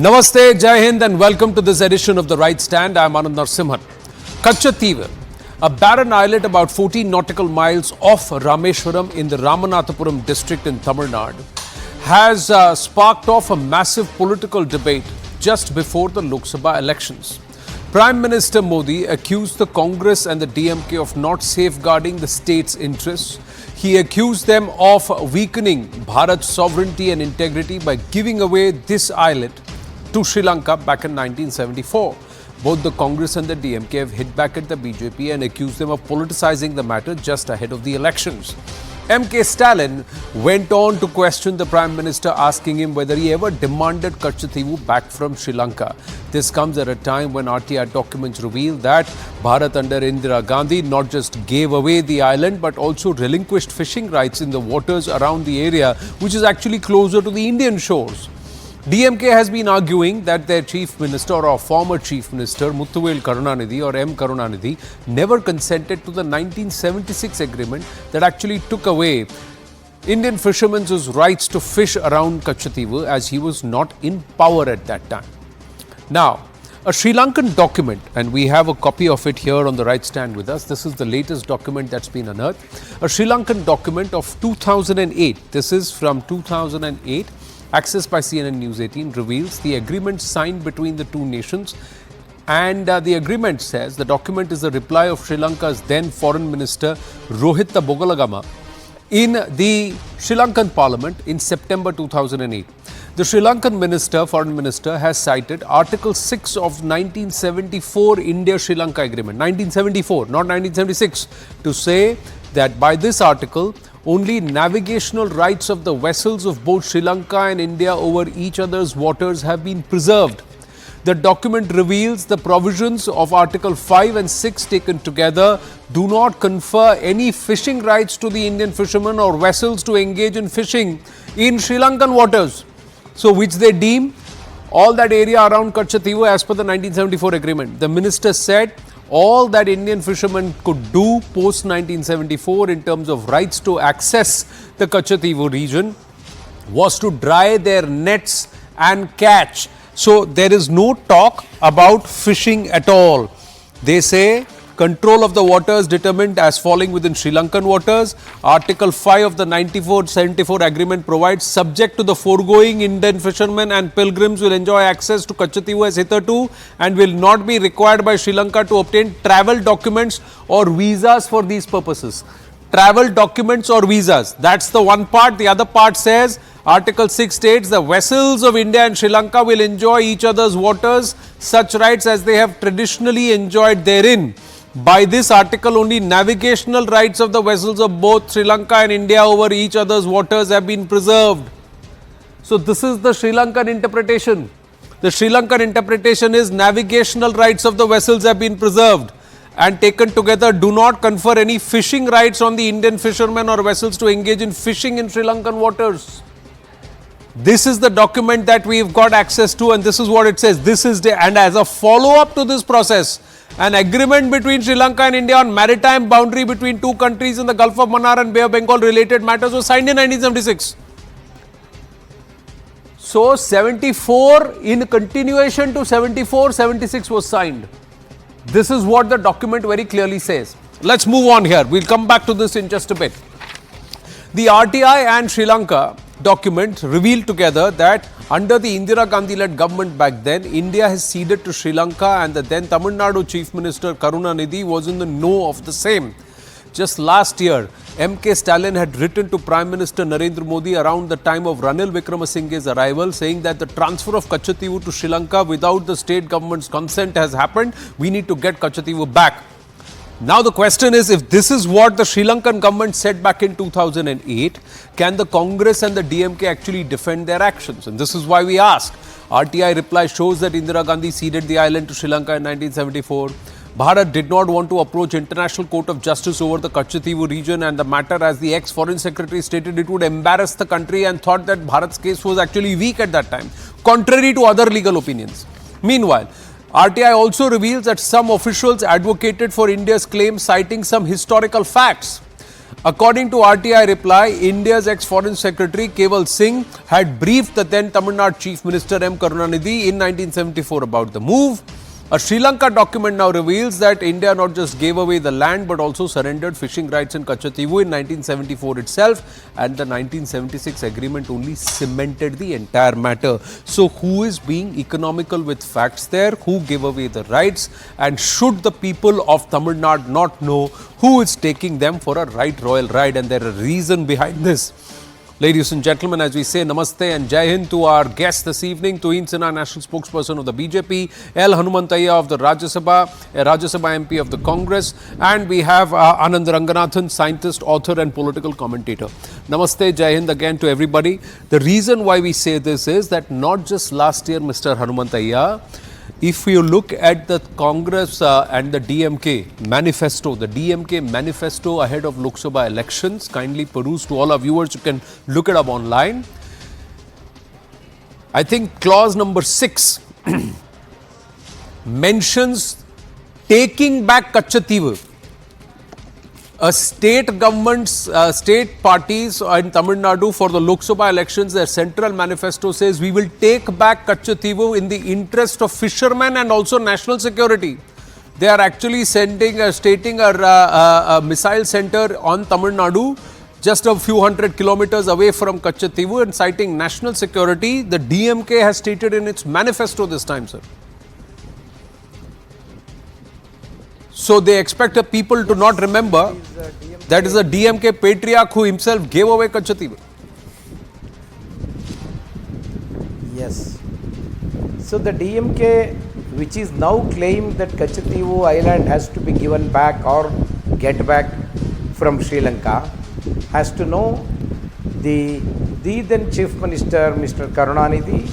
Namaste, Jai Hind and welcome to this edition of The Right Stand. I am Anand Narsimhan. Katchatheevu, a barren islet about 14 nautical miles off Rameshwaram in the Ramanathapuram district in Tamil Nadu, has sparked off a massive political debate just before the Lok Sabha elections. Prime Minister Modi accused the Congress and the DMK of not safeguarding the state's interests. He accused them of weakening Bharat's sovereignty and integrity by giving away this islet to Sri Lanka back in 1974. Both the Congress and the DMK have hit back at the BJP and accused them of politicizing the matter just ahead of the elections. MK Stalin went on to question the Prime Minister, asking him whether he ever demanded Katchatheevu back from Sri Lanka. This comes at a time when RTI documents reveal that Bharat under Indira Gandhi not just gave away the island but also relinquished fishing rights in the waters around the area, which is actually closer to the Indian shores. DMK has been arguing that their Chief Minister or former Chief Minister Muthuvel Karunanidhi or M. Karunanidhi never consented to the 1976 agreement that actually took away Indian fishermen's rights to fish around Katchatheevu, as he was not in power at that time. Now, a Sri Lankan document, and we have a copy of it here on the right stand with us. This is the latest document that's been unearthed. A Sri Lankan document of 2008. This is from 2008. Accessed by CNN News18 reveals the agreement signed between the two nations, and the agreement says the document is a reply of Sri Lanka's then Foreign Minister Rohita Bogalagama in the Sri Lankan Parliament in September 2008. The Sri Lankan Foreign Minister has cited Article 6 of 1974 India-Sri Lanka Agreement, 1974, not 1976, to say that by this article, only navigational rights of the vessels of both Sri Lanka and India over each other's waters have been preserved. The document reveals the provisions of Article 5 and 6 taken together do not confer any fishing rights to the Indian fishermen or vessels to engage in fishing in Sri Lankan waters. So, which they deem all that area around Katchatheevu as per the 1974 agreement. The minister said all that Indian fishermen could do post 1974 in terms of rights to access the Katchatheevu region was to dry their nets and catch. So there is no talk about fishing at all. They say control of the waters determined as falling within Sri Lankan waters. Article 5 of the 1974 agreement provides, subject to the foregoing, Indian fishermen and pilgrims will enjoy access to Katchatheevu as hitherto and will not be required by Sri Lanka to obtain travel documents or visas for these purposes. Travel documents or visas. That's the one part. The other part says, Article 6 states the vessels of India and Sri Lanka will enjoy each other's waters, such rights as they have traditionally enjoyed therein. By this article, only navigational rights of the vessels of both Sri Lanka and India over each other's waters have been preserved. So this is the Sri Lankan interpretation. The Sri Lankan interpretation is navigational rights of the vessels have been preserved and taken together do not confer any fishing rights on the Indian fishermen or vessels to engage in fishing in Sri Lankan waters. This is the document that we've got access to, and this is what it says. This is and as a follow-up to this process, an agreement between Sri Lanka and India on maritime boundary between two countries in the Gulf of Mannar and Bay of Bengal related matters was signed in 1976. So 74 in continuation to 74, 76 was signed. This is what the document very clearly says. Let's move on here. We'll come back to this in just a bit. The RTI and Sri Lanka document revealed together that under the Indira Gandhi-led government back then, India has ceded to Sri Lanka, and the then Tamil Nadu Chief Minister Karunanidhi was in the know of the same. Just last year, MK Stalin had written to Prime Minister Narendra Modi around the time of Ranil Wickremesinghe's arrival, saying that the transfer of Katchatheevu to Sri Lanka without the state government's consent has happened. We need to get Katchatheevu back. Now the question is, if this is what the Sri Lankan government said back in 2008, can the Congress and the DMK actually defend their actions? And this is why we ask. RTI reply shows that Indira Gandhi ceded the island to Sri Lanka in 1974. Bharat did not want to approach International Court of Justice over the Katchatheevu region and the matter, as the ex-foreign secretary stated, it would embarrass the country, and thought that Bharat's case was actually weak at that time, contrary to other legal opinions. Meanwhile, RTI also reveals that some officials advocated for India's claim, citing some historical facts. According to RTI reply, India's ex-foreign secretary Keval Singh had briefed the then Tamil Nadu Chief Minister M. Karunanidhi in 1974 about the move. A Sri Lanka document now reveals that India not just gave away the land but also surrendered fishing rights in Katchatheevu in 1974 itself, and the 1976 agreement only cemented the entire matter. So who is being economical with facts there? Who gave away the rights? And should the people of Tamil Nadu not know who is taking them for a royal ride? And there is a reason behind this. Ladies and gentlemen, as we say Namaste and Jai Hind to our guest this evening, Tuhin Sinha, National Spokesperson of the BJP, L. Hanumantaiah of the Rajya Sabha MP of the Congress, and we have Anand Ranganathan, scientist, author and political commentator. Namaste, Jai Hind again to everybody. The reason why we say this is that not just last year, Mr. Hanumantaiah, if you look at the Congress and the DMK manifesto, the DMK manifesto ahead of Lok Sabha elections, kindly peruse to all our viewers, you can look it up online. I think clause number 6 mentions taking back Katchatheevu. A state governments, state parties in Tamil Nadu for the Lok Sabha elections, their central manifesto says we will take back Katchatheevu in the interest of fishermen and also national security. They are actually stating a missile center on Tamil Nadu, just a few hundred kilometers away from Katchatheevu, and citing national security. The DMK has stated in its manifesto this time, sir. So they expect the people to not remember that is a DMK patriarch who himself gave away Katchatheevu. Yes. So the DMK, which is now claimed that Katchatheevu island has to be given back or get back from Sri Lanka, has to know the then Chief Minister, Mr. Karunanidhi,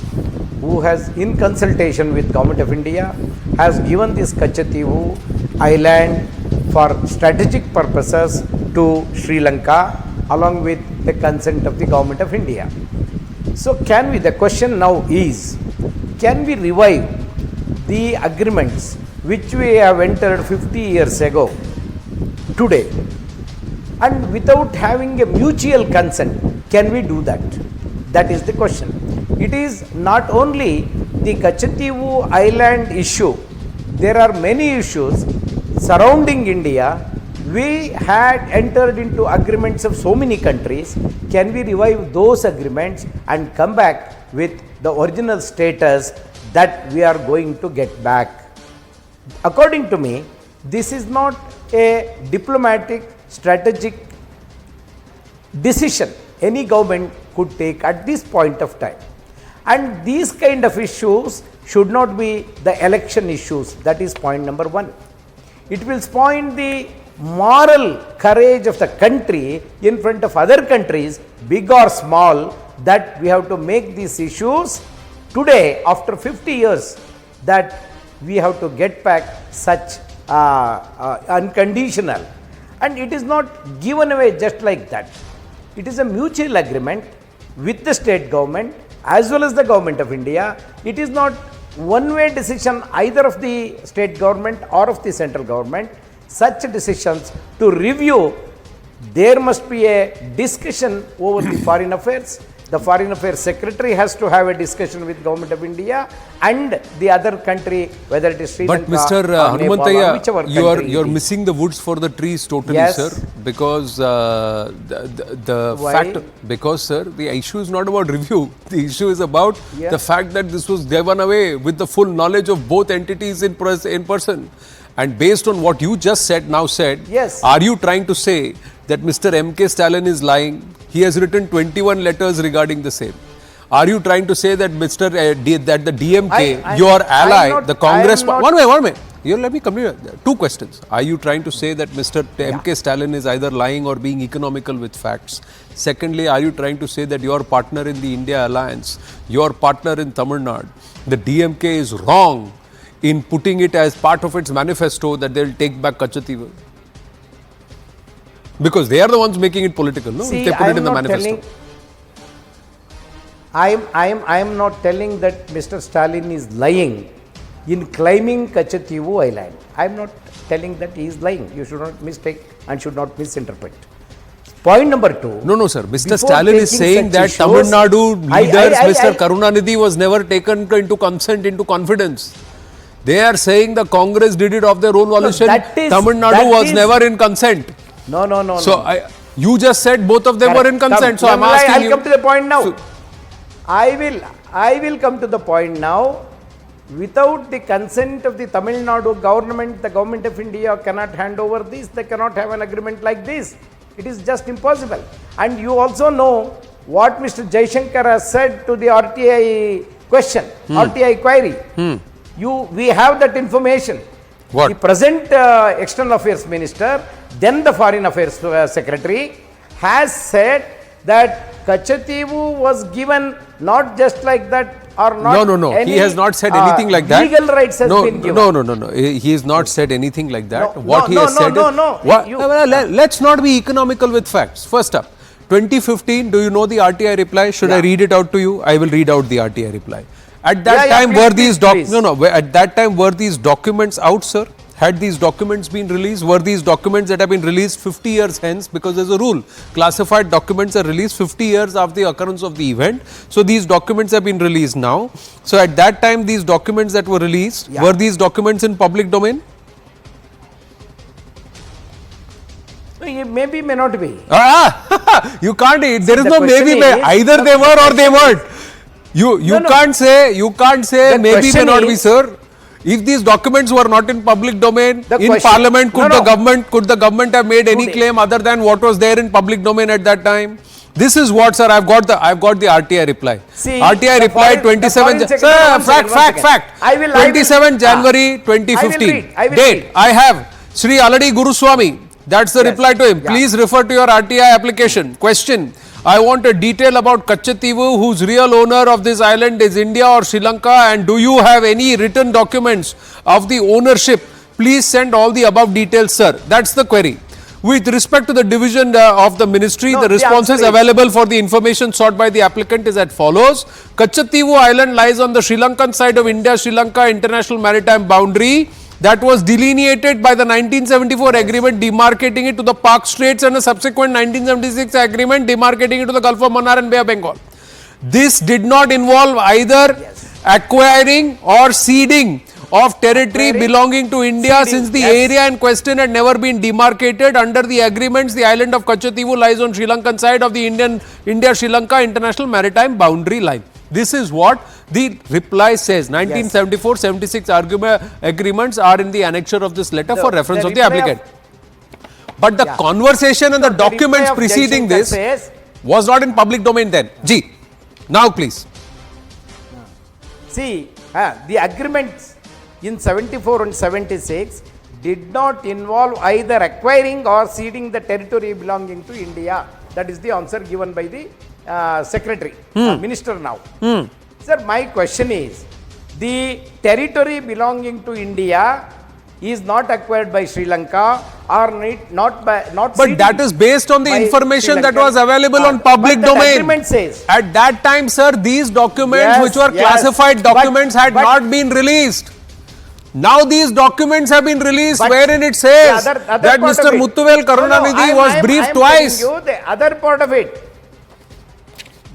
who has, in consultation with Government of India, has given this Katchatheevu island for strategic purposes to Sri Lanka along with the consent of the Government of India. So the question now is, can we revive the agreements which we have entered 50 years ago today, and without having a mutual consent, can we do that? That is the question. It is not only the Katchatheevu island issue, there are many issues surrounding India. We had entered into agreements of so many countries. Can we revive those agreements and come back with the original status that we are going to get back? According to me, this is not a diplomatic, strategic decision any government could take at this point of time. And these kind of issues should not be the election issues. That is point number 1. It will spoil the moral courage of the country in front of other countries, big or small, that we have to make these issues today after 50 years, that we have to get back such unconditional. And it is not given away just like that. It is a mutual agreement with the state government as well as the Government of India. It is not one-way decision either of the state government or of the central government. Such decisions to review, there must be a discussion over the foreign affairs. The foreign affairs secretary has to have a discussion with Government of India and the other country, whether it is Sri Lanka. But Mr. Hanumantaiah, you are missing the woods for the trees totally, yes, sir. Because the fact, because sir, the issue is not about review. The issue is about the fact that this was given away with the full knowledge of both entities in person. And based on what you just said, yes, are you trying to say that Mr. M.K. Stalin is lying? He has written 21 letters regarding the same. Are you trying to say that that the DMK, your ally, the Congress... One minute. Here, let me come here. 2 questions. Are you trying to say that Mr. M.K. Stalin is either lying or being economical with facts? Secondly, are you trying to say that your partner in the India alliance, your partner in Tamil Nadu, the DMK is wrong in putting it as part of its manifesto that they will take back Katchatheevu? Because they are the ones making it political, no? See, if they put it in the manifesto. I am not telling that Mr. Stalin is lying in claiming Katchatheevu island. I am not telling that he is lying. You should not mistake and should not misinterpret. Point number 2. No, sir. Mr. Before Stalin is taking saying such that issues, Tamil Nadu leaders, Mr. I- Karunanidhi was never taken into consent, into confidence. They are saying the Congress did it of their own volition. Tamil Nadu was never in consent. No. So you just said both of them were in consent. So I'm asking I'll you. come to the point now. So- I will come to the point now. Without the consent of the Tamil Nadu government, the government of India cannot hand over this. They cannot have an agreement like this. It is just impossible. And you also know what Mr. Jaishankar has said to the RTI question, RTI query. We have that information. What? The present External Affairs Minister, then the Foreign Affairs Secretary, has said that Katchatheevu was given not just like that or not. No. Any, He has not said anything like that. Legal rights has been given. No. He has not said anything like that. No, What he has said no. Let's not be economical with facts. First up, 2015, do you know the RTI reply? Should I read it out to you? I will read out the RTI reply. At that time, were these at that time were these documents out, sir? Had these documents been released? Were these documents that have been released 50 years hence? Because there's a rule. Classified documents are released 50 years after the occurrence of the event. So these documents have been released now. So at that time, these documents that were released, were these documents in public domain? Maybe, may not be. You can't, there is the no maybe, question is- either they were or they weren't. You can't say The maybe may question not be, is- sir. If these documents were not in public domain, The in question- parliament, could No, the government have made any Today- claim other than what was there in public domain at that time? This is what, sir, I've got the RTI reply. See, RTI the reply foreign- 27 the foreign sir, secretary- one second. fact. I will- 27 January 2015. I will Date. read. I have Sri Aladi Guruswamy. That's the Yes. reply to him. Yeah. Please refer to your RTI application. Question. I want a detail about Katchatheevu, whose real owner of this island is India or Sri Lanka, and do you have any written documents of the ownership? Please send all the above details, sir. That's the query. With respect to the division of the ministry, No, the the responses answer is- available for the information sought by the applicant is as follows. Katchatheevu Island lies on the Sri Lankan side of India-Sri Lanka international maritime boundary that was delineated by the 1974 agreement demarcating it to the Park Straits and a subsequent 1976 agreement demarcating it to the Gulf of Mannar and Bay of Bengal. This did not involve either acquiring or ceding of territory belonging to India since the area in question had never been demarcated. Under the agreements, the island of Katchatheevu lies on Sri Lankan side of the India-Sri Lanka international maritime boundary line. This is what the reply says. 1974-76 agreements are in the annexure of this letter for reference of the applicant. But the conversation and the documents preceding this was not in public domain then. Ji, now please. See, the agreements in 74 and 76 did not involve either acquiring or ceding the territory belonging to India. That is the answer given by the secretary, minister now. Sir, my question is, the territory belonging to India is not acquired by Sri Lanka or not But ceded that is based on the by information Sri that Lanka. was available on public But that domain. agreement says. At that time, sir, these documents, Yes, which were yes. classified documents, had But- not been released. Now these documents have been released, But wherein it says the other that part Mr. of it- Muthuvel Karunanidhi was briefed I'm twice. telling you the other part of it.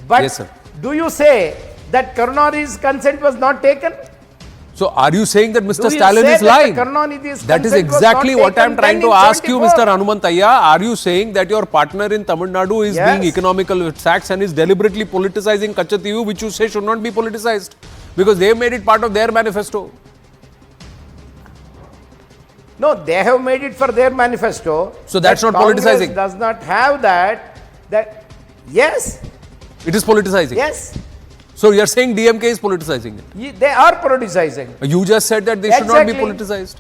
But Yes, sir. do you say that Karunanidhi's consent was not taken? So are you saying that Mr. Do you Stalin say is that lying? the Karunanidhi's That is consent was exactly not what I am taken trying then to in ask you, 74? Mr. Hanumantayya. Are you saying that your partner in Tamil Nadu is Yes. being economical with facts and is deliberately politicizing Katchatheevu, which you say should not be politicized? Because they made it part of their manifesto. No, they have made it for their manifesto. So that's That not Congress politicizing. does not have that. Yes, It is politicizing. yes, So you are saying DMK is politicizing it. they are politicizing. You just said that they should not be Exactly. politicized.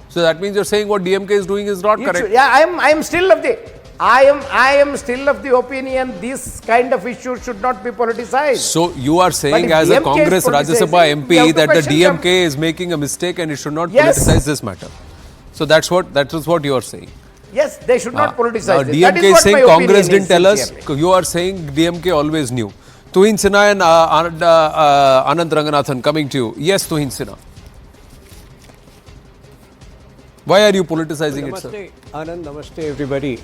So that means you're saying what DMK is doing is not It correct. should- yeah, I am still of the. I am still of the opinion this kind of issue should not be politicized. So you are saying if as a DMK is Congress Rajya Sabha politicizing, we MP have to that the question DMK them. is making a mistake and it should not Yes. politicize this matter. So that is what you are saying. Yes, they should not politicize Now it. That DMK is is what saying my Congress opinion didn't is, tell us. sincerely. You are saying DMK always knew. Tuhin Sinha and Anand Ranganathan coming to you. Yes, Tuhin Sinha. Why are you politicizing it, sir? Namaste, Anand. Namaste, everybody.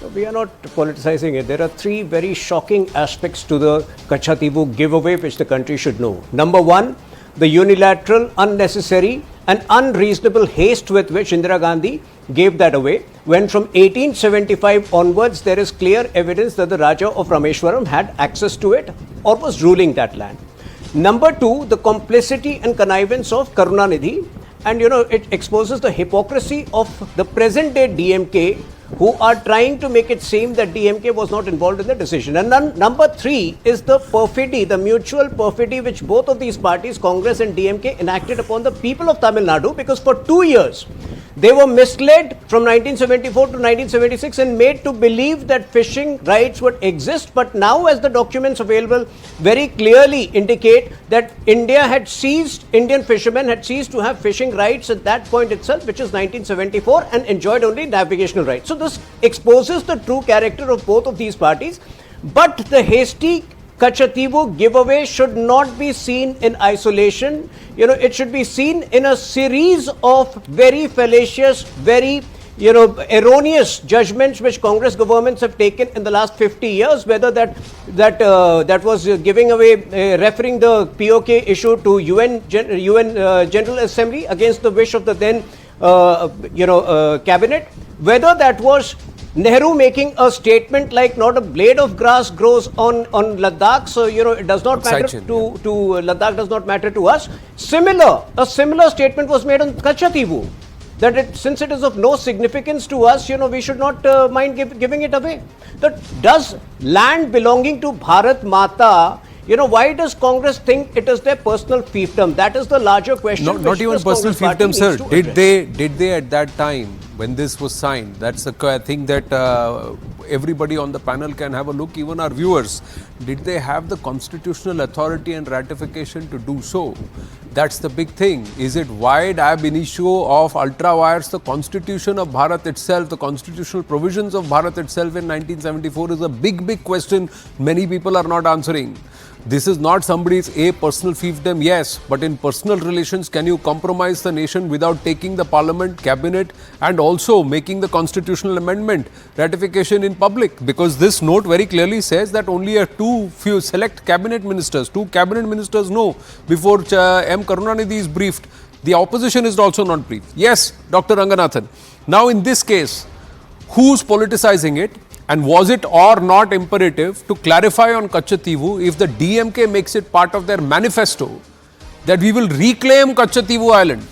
We are not politicizing it. There are three very shocking aspects to the Katchatheevu giveaway which the country should know. Number one, the unilateral, unnecessary and unreasonable haste with which Indira Gandhi gave that away, when from 1875 onwards there is clear evidence that the Raja of Rameshwaram had access to it or was ruling that land. Number two, the complicity and connivance of Karunanidhi, and it exposes the hypocrisy of the present day DMK, who are trying to make it seem that DMK was not involved in the decision. And number three is the perfidy, the mutual perfidy which both of these parties, Congress and DMK, enacted upon the people of Tamil Nadu, because for 2 years they were misled from 1974 to 1976 and made to believe that fishing rights would exist. But now, as the documents available very clearly indicate, that Indian fishermen had ceased to have fishing rights at that point itself, which is 1974, and enjoyed only navigational rights. So this exposes the true character of both of these parties. But the hasty Katchatheevu giveaway should not be seen in isolation. It should be seen in a series of very fallacious, very erroneous judgments which Congress governments have taken in the last 50 years, whether that was giving away, referring the POK issue to UN General Assembly against the wish of the then cabinet, whether that was Nehru making a statement like not a blade of grass grows on Ladakh, so it does not matter to Ladakh, does not matter to us. A similar statement was made on Katchatheevu, that since it is of no significance to us, we should not mind giving it away. Does land belonging to Bharat Mata, why does Congress think it is their personal fiefdom? That is the larger question. Not even personal fiefdom, sir. Did they at that time, when this was signed, that's the thing that everybody on the panel can have a look, even our viewers, did they have the constitutional authority and ratification to do so? That's the big thing. Is it wide ab initio of ultra wires? The constitution of Bharat itself, the constitutional provisions of Bharat itself in 1974 is a big question many people are not answering. This is not somebody's personal fiefdom, yes, but in personal relations, can you compromise the nation without taking the parliament, cabinet, and also making the constitutional amendment ratification in public? Because this note very clearly says that only few select cabinet ministers, 2 cabinet ministers know before M. Karunanidhi is briefed. The opposition is also not briefed. Yes, Dr. Ranganathan. Now in this case, who's politicizing it? And was it or not imperative to clarify on Katchatheevu if the DMK makes it part of their manifesto that we will reclaim Katchatheevu Island?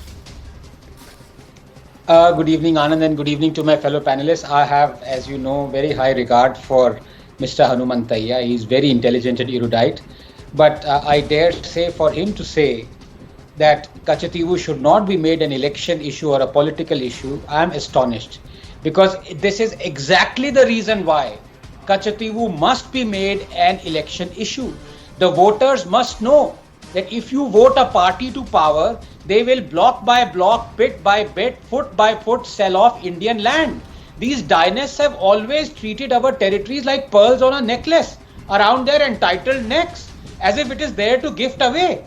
Good evening, Anand, and good evening to my fellow panelists. I have, as you know, very high regard for Mr. Hanumantaiah. He is very intelligent and erudite. But I dare say, for him to say that Katchatheevu should not be made an election issue or a political issue, I am astonished. Because this is exactly the reason why Katchatheevu must be made an election issue. The voters must know that if you vote a party to power, they will block by block, bit by bit, foot by foot sell off Indian land. These dynasts have always treated our territories like pearls on a necklace around their entitled necks, as if it is there to gift away.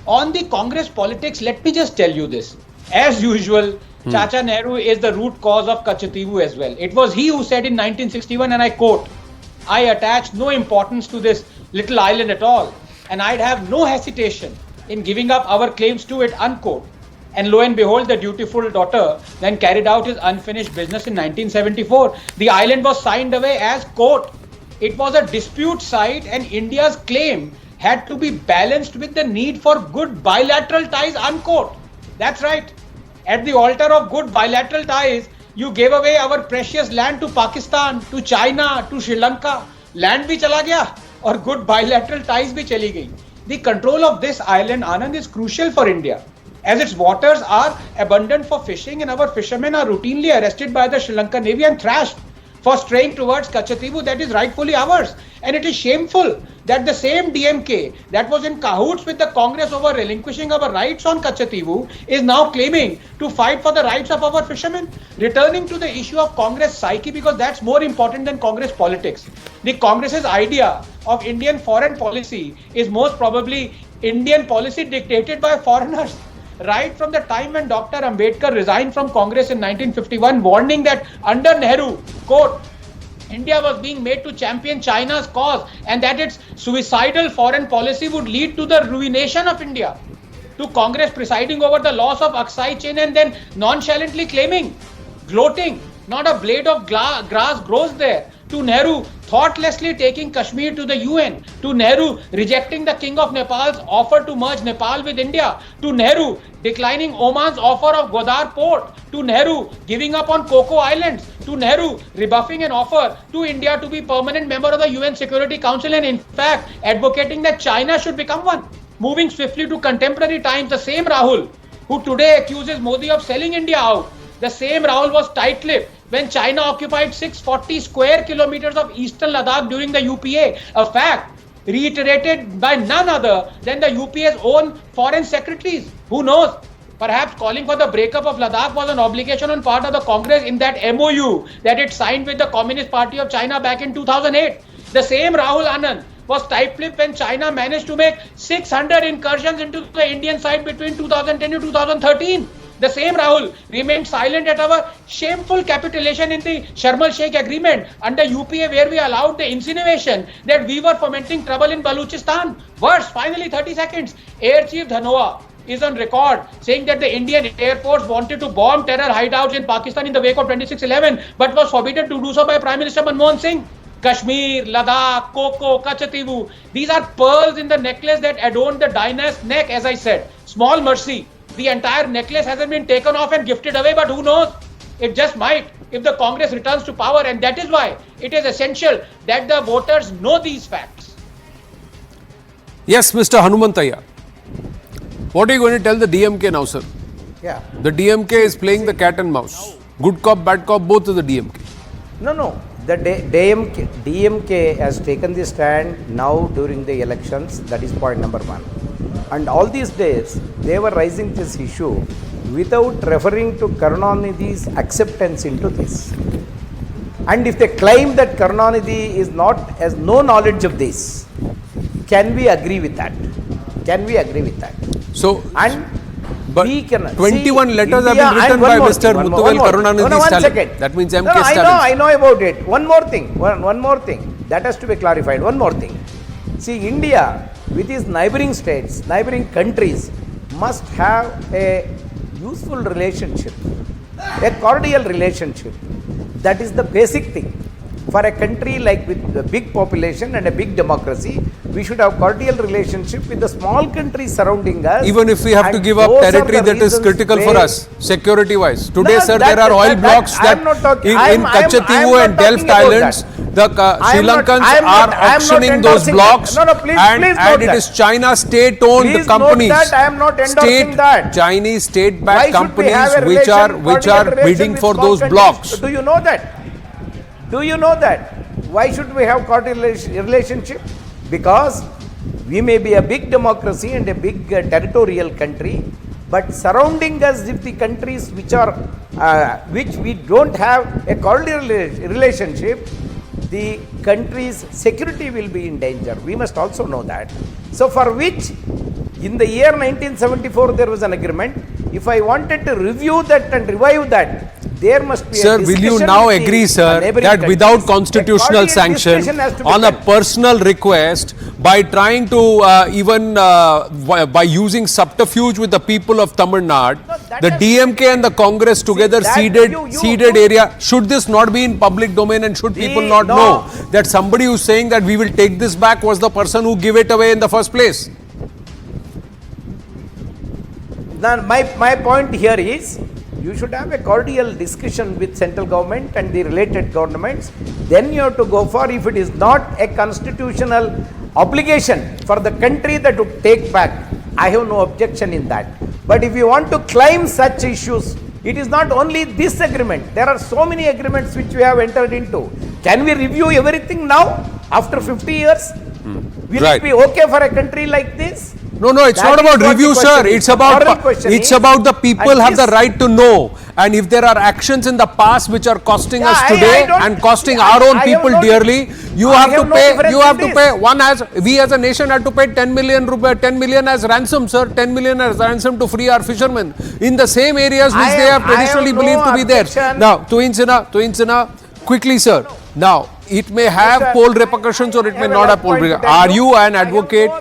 On the Congress politics, let me just tell you this. As usual, Chacha Nehru is the root cause of Katchatheevu as well. It was he who said in 1961, and I quote, "I attach no importance to this little island at all, and I'd have no hesitation in giving up our claims to it," unquote. And lo and behold, the dutiful daughter then carried out his unfinished business in 1974. The island was signed away as, quote, "It was a dispute site and India's claim had to be balanced with the need for good bilateral ties," unquote. That's right. At the altar of good bilateral ties, you gave away our precious land to Pakistan, to China, to Sri Lanka. Land bhi chala gaya aur good bilateral ties bhi chali gayi. The control of this island, Anand, is crucial for India, as its waters are abundant for fishing and our fishermen are routinely arrested by the Sri Lankan Navy and thrashed for straying towards Katchatheevu that is rightfully ours. And it is shameful that the same DMK that was in cahoots with the Congress over relinquishing our rights on Katchatheevu is now claiming to fight for the rights of our fishermen. Returning to the issue of Congress psyche, because that's more important than Congress politics. The Congress's idea of Indian foreign policy is most probably Indian policy dictated by foreigners. Right from the time when Dr. Ambedkar resigned from Congress in 1951, warning that under Nehru, quote, India was being made to champion China's cause and that its suicidal foreign policy would lead to the ruination of India. To Congress presiding over the loss of Aksai Chin and then nonchalantly claiming, gloating, not a blade of grass grows there. To Nehru thoughtlessly taking Kashmir to the UN. To Nehru rejecting the King of Nepal's offer to merge Nepal with India. To Nehru declining Oman's offer of Godar port. To Nehru giving up on Coco Islands. To Nehru rebuffing an offer to India to be permanent member of the UN Security Council and in fact advocating that China should become one. Moving swiftly to contemporary times, the same Rahul who today accuses Modi of selling India out, the same Rahul was tight-lipped when China occupied 640 square kilometers of eastern Ladakh during the UPA, a fact reiterated by none other than the UPA's own foreign secretaries. Who knows? Perhaps calling for the breakup of Ladakh was an obligation on part of the Congress in that MOU that it signed with the Communist Party of China back in 2008. The same Rahul Anand was tight-lipped when China managed to make 600 incursions into the Indian side between 2010 to 2013. The same Rahul remained silent at our shameful capitulation in the Sharm el-Sheikh agreement under UPA where we allowed the insinuation that we were fomenting trouble in Balochistan. Worse, finally 30 seconds, Air Chief Dhanoa is on record saying that the Indian Air Force wanted to bomb terror hideouts in Pakistan in the wake of 26/11 but was forbidden to do so by Prime Minister Manmohan Singh. Kashmir, Ladakh, Coco, Katchatheevu, these are pearls in the necklace that adorn the dynast's neck, as I said. Small mercy. The entire necklace hasn't been taken off and gifted away, but who knows? It just might if the Congress returns to power, and that is why it is essential that the voters know these facts. Yes, Mr. Hanumantaiah. What are you going to tell the DMK now, sir? Yeah. The DMK is playing the cat and mouse. Good cop, bad cop, both of the DMK. No. The DMK has taken the stand now during the elections. That is point number one. And all these days, they were raising this issue without referring to Karunanidhi's acceptance into this. And if they claim that Karunanidhi has no knowledge of this, can we agree with that? So, And but we can 21 letters have been written by Mr. Muthuvel Karunanidhi Stalin. That means MK Stalin. I know about it. One more thing. That has to be clarified. One more thing. See, India with its neighboring states, neighboring countries must have a useful relationship, a cordial relationship. That is the basic thing. For a country like with a big population and a big democracy, we should have cordial relationship with the small countries surrounding us. Even if we have to give up territory that is critical for us, security-wise. Today, sir, there are oil blocks that in Katchatheevu and Delft Islands, the Sri Lankans are auctioning those blocks, and it is China state-owned companies. I am not endorsing that. Chinese state-backed companies which are bidding for those blocks. Do you know that? Why should we have cordial relationship? Because we may be a big democracy and a big territorial country, but surrounding us, if the countries which we don't have a cordial relationship, the country's security will be in danger. We must also know that. So for which, in the year 1974, there was an agreement. If I wanted to review that and revive that, there must be sir, will you now agree, sir, that without constitutional sanction, on a personal request, by trying to by using subterfuge with the people of Tamil Nadu, the DMK and the Congress together ceded area, should this not be in public domain and should people not know that somebody who is saying that we will take this back was the person who gave it away in the first place? Now, my point here is, you should have a cordial discussion with central government and the related governments. Then you have to go for, if it is not a constitutional obligation for the country that to take back, I have no objection in that. But if you want to claim such issues, it is not only this agreement. There are so many agreements which we have entered into. Can we review everything now after 50 years? Will it be okay for a country like this? No, it's not about review, sir. It's about the people have the right to know. And if there are actions in the past which are costing us today and costing our own people dearly, you have to pay. You have to pay. We as a nation have to pay 10 million as ransom, sir. 10 million as ransom to free our fishermen in the same areas which they have traditionally believed to be there. Now, to Insina, quickly, sir. Now, it may have Mr. poll repercussions or it may not have poll repercussions. Are you an advocate?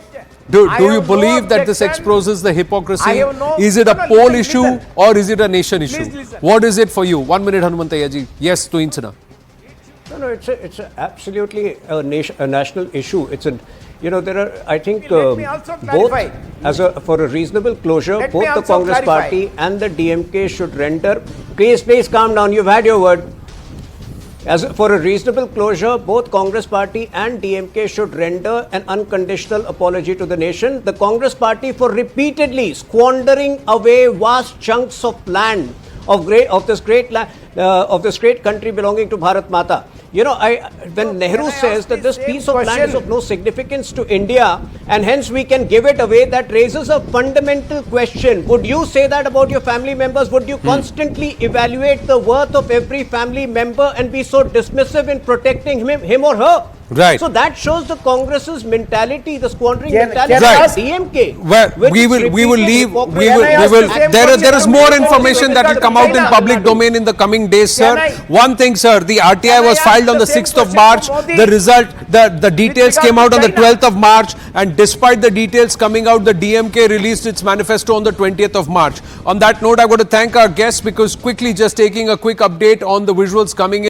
Do you believe that this exposes the hypocrisy? I have no- Is it a No, no, poll listen, issue listen. or is it a nation issue? listen. What is it for you? 1 minute, Hanumantayya ji. Yes, to Insana. No, it's absolutely a national issue. It's a, there are, I think, Let me also both, clarify. for a reasonable closure, Let me both the also Congress clarify. party and the DMK should render, please calm down, you've had your word. For a reasonable closure, both Congress party and DMK should render an unconditional apology to the nation. The Congress party for repeatedly squandering away vast chunks of land of this great country belonging to Bharat Mata. When Nehru I says ask that the this same piece of land is question? of no significance to India and hence we can give it away, that raises a fundamental question. Would you say that about your family members? Would you constantly evaluate the worth of every family member and be so dismissive in protecting him or her? Right. So that shows the Congress's mentality, the squandering Can mentality I of ask- DMK. Well, with we its will repeated leave. hypocrisy. We Can will. I We ask will. the same There question is from more you, information that will Mr. come out in China? public domain in the coming days, sir. Can I- One thing, sir. The RTI Can I was ask filed on the the same 6th of question March. from Modi? The result, the details regard came out to on the China? 12th of March, and despite the details coming out, the DMK released its manifesto on the 20th of March. On that note, I want to thank our guests because quickly just taking a quick update on the visuals coming in.